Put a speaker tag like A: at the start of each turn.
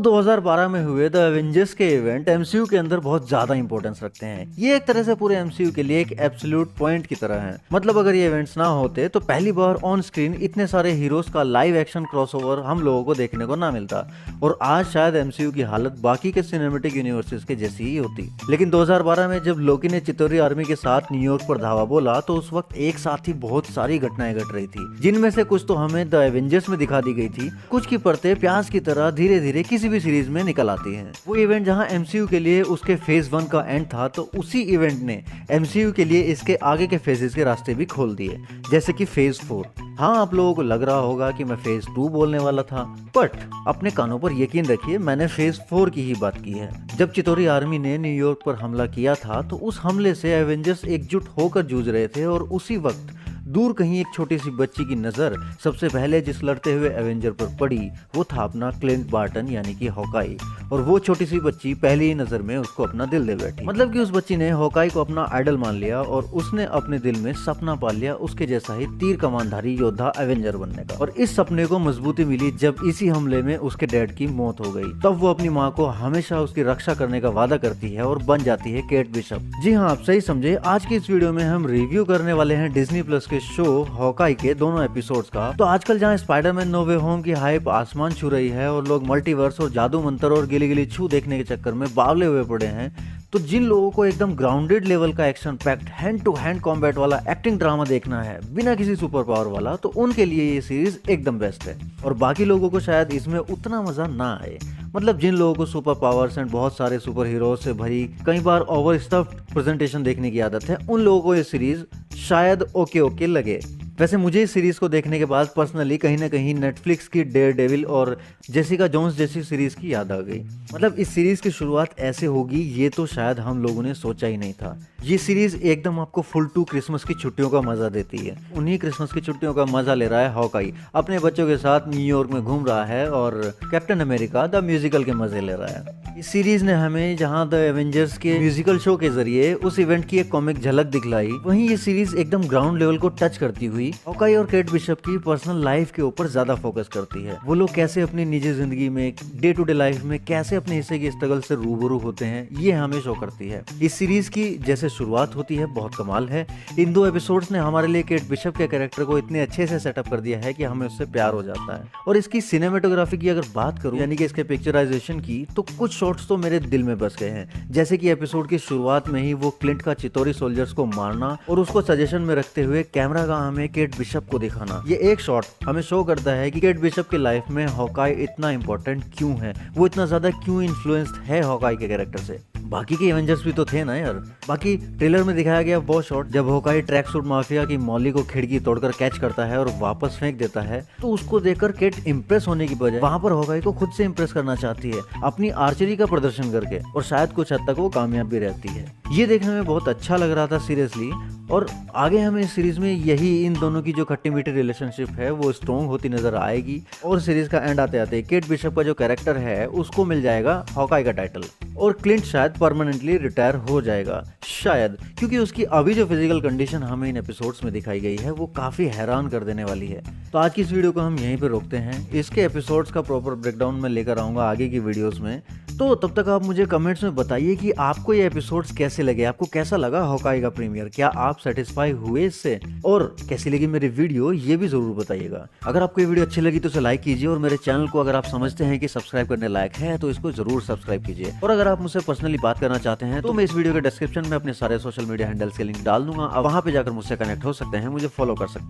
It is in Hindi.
A: 2012 में हुए द एवेंजर्स के इवेंट एमसीयू के अंदर बहुत ज्यादा इंपॉर्टेंस रखते हैं। ये एक तरह से पूरे एमसीयू के लिए एक एब्सोल्यूट पॉइंट की तरह है। मतलब अगर ये इवेंट्स ना होते तो पहली बार ऑन स्क्रीन इतने सारे हीरोज का लाइव एक्शन क्रॉसओवर हम लोगों को देखने को ना मिलता और आज शायद एमसीयू की हालत बाकी के सिनेमैटिक यूनिवर्सेस के जैसी ही होती। लेकिन 2012 में जब लोकी ने चितौरी आर्मी के साथ न्यूयॉर्क पर धावा बोला तो उस वक्त एक साथ ही बहुत सारी घटनाएं घट रही थी, जिनमें से कुछ तो हमें द एवेंजर्स में दिखा दी गई थी, कुछ की परतें प्याज की तरह धीरे धीरे किसी भी सीरीज में निकल आती हैं। वो इवेंट जहां एमसीयू के लिए उसके फेज 1 का एंड था, तो उसी इवेंट ने एमसीयू के लिए इसके आगे के फेजेस के रास्ते भी खोल दिए, जैसे कि फेज 4। हाँ, आप लोगों को लग रहा होगा कि मैं फेज 2 बोलने वाला था, बट अपने कानों पर यकीन रखिए, मैंने फेज 4 की ही बात की है। जब चितौरी आर्मी ने न्यूयॉर्क पर हमला किया था तो उस हमले से एवेंजर्स एकजुट होकर जूझ रहे थे और उसी वक्त दूर कहीं एक छोटी सी बच्ची की नजर सबसे पहले जिस लड़ते हुए एवेंजर पर पड़ी वो था अपना क्लिंट बार्टन यानी कि हॉकाई। और वो छोटी सी बच्ची पहली ही नजर में उसको अपना दिल दे बैठी। मतलब कि उस बच्ची ने हॉकाई को अपना आइडल मान लिया और उसने अपने दिल में सपना पाल लिया उसके जैसा ही तीर कमानधारी योद्धा एवेंजर बनने का। और इस सपने को मजबूती मिली जब इसी हमले में उसके डैड की मौत हो गई। तब वो अपनी माँ को हमेशा उसकी रक्षा करने का वादा करती है और बन जाती है केट बिशप। जी हाँ, आप सही समझे। आज की इस वीडियो में हम रिव्यू करने वाले हैं डिज्नी प्लस के शो हॉकाई के दोनों एपिसोड्स का। तो आजकल जहां स्पाइडरमैन नो वे होम की हाइप आसमान छू रही है और लोग मल्टीवर्स और जादू मंत्र और गिली गिली छू देखने के चक्कर में बावले हुए पड़े हैं, तो जिन लोगों को एकदम ग्राउंडेड लेवल का action packed hand to hand combat वाला एक्टिंग ड्रामा देखना है बिना किसी सुपर पावर वाला, तो उनके लिए ये सीरीज एकदम बेस्ट है। और बाकी लोगों को शायद इसमें उतना मजा ना आए। मतलब जिन लोगों को सुपर पावर्स एंड बहुत सारे सुपर हीरोज से भरी कई बार ओवर स्टफ्ड प्रेजेंटेशन देखने की आदत है, उन लोगों को ये सीरीज शायद ओके लगे। वैसे मुझे इस सीरीज को देखने के बाद पर्सनली कहीं ना कहीं नेटफ्लिक्स की डेयरडेविल और जेसिका जोन्स जैसी सीरीज की याद आ गई। मतलब इस सीरीज की शुरुआत ऐसे होगी ये तो शायद हम लोगों ने सोचा ही नहीं था। ये सीरीज एकदम आपको फुल टू क्रिसमस की छुट्टियों का मजा देती है। उन्हीं क्रिसमस की छुट्टियों का मजा ले रहा है हॉकाई, अपने बच्चों के साथ न्यूयॉर्क में घूम रहा है और कैप्टन अमेरिका द म्यूजिकल के मजे ले रहा है। इस सीरीज ने हमें जहां द एवेंजर्स के म्यूजिकल शो के जरिए उस इवेंट की एक कॉमिक झलक दिखलाई, वहीं ये सीरीज एकदम ग्राउंड लेवल को टच करती हुई हॉकाई और केट बिशप की पर्सनल लाइफ के ऊपर ज्यादा फोकस करती है। वो लोग कैसे अपनी निजी जिंदगी में डे टू डे लाइफ में कैसे अपने हिस्से की स्ट्रगल से रूबरू होते हैं, ये हमें शो करती है। इस सीरीज की जैसे शुरुआत होती है बहुत कमाल है। इन 2 एपिसोड्स ने हमारे लिए केट बिशप के कैरेक्टर को इतने अच्छे से सेटअप कर दिया है कि हमें उससे प्यार हो जाता है। और इसकी सिनेमेटोग्राफी की अगर बात करूं यानी कि इसके पिक्चराइजेशन की, तो कुछ शॉट्स तो मेरे दिल में बस गए हैं। जैसे कि एपिसोड की शुरुआत में ही वो क्लिंट का चितौरी सोल्जर्स को मारना और उसको सजेशन में रखते हुए कैमरा का हमें केट बिशप को दिखाना, ये एक शॉट हमें शो करता है कि केट बिशप की लाइफ में हॉकाई इतना इंपॉर्टेंट क्यों है, वो इतना ज्यादा क्यों इन्फ्लुएंस्ड है हॉकाई के कैरेक्टर से। बाकी के एवेंजर्स भी तो थे ना यार। बाकी ट्रेलर में दिखाया गया वो शॉट जब हॉकाई ट्रैक सूट माफिया की मॉली को खिड़की तोड़कर कैच करता है और वापस फेंक देता है, तो उसको देखकर केट इंप्रेस होने की बजाय वहां पर हॉकाई को खुद से इंप्रेस करना चाहती है अपनी आर्चरी का प्रदर्शन करके, और शायद कुछ हद तक वो कामयाब भी रहती है। ये देखने में बहुत अच्छा लग रहा था सीरियसली। और आगे हमें इस सीरीज में यही इन दोनों की जो खट्टी मीठी रिलेशनशिप है वो स्ट्रॉन्ग होती नजर आएगी। और सीरीज का एंड आते आते केट बिशप का जो कैरेक्टर है उसको मिल जाएगा हॉकाई का टाइटल, और क्लिंट शायद परमानेंटली रिटायर हो जाएगा शायद, क्योंकि उसकी अभी जो फिजिकल कंडीशन हमें इन एपिसोड्स में दिखाई गई है वो काफी हैरान कर देने वाली है। तो आज की इस वीडियो को हम यहीं पे रोकते हैं। इसके एपिसोड्स का प्रॉपर ब्रेकडाउन मैं लेकर आऊंगा आगे की वीडियोस में। तो तब तक आप मुझे कमेंट्स में बताइए कि आपको ये एपिसोड्स कैसे लगे, आपको कैसा लगा हॉकाई का प्रीमियर, क्या आप सेटिस्फाई हुए इससे, और कैसी लगी मेरी वीडियो ये भी जरूर बताइएगा। अगर आपको ये वीडियो अच्छी लगी तो इसे लाइक कीजिए, और मेरे चैनल को अगर आप समझते हैं कि सब्सक्राइब करने लायक है तो इसको जरूर सब्सक्राइब कीजिए। और अगर आप मुझसे पर्सनली बात करना चाहते हैं तो मैं इस वीडियो के डिस्क्रिप्शन में अपने सारे सोशल मीडिया हैंडल्स के लिंक डाल दूंगा, वहां पे जाकर मुझसे कनेक्ट हो सकते हैं, मुझे फॉलो कर सकते हैं।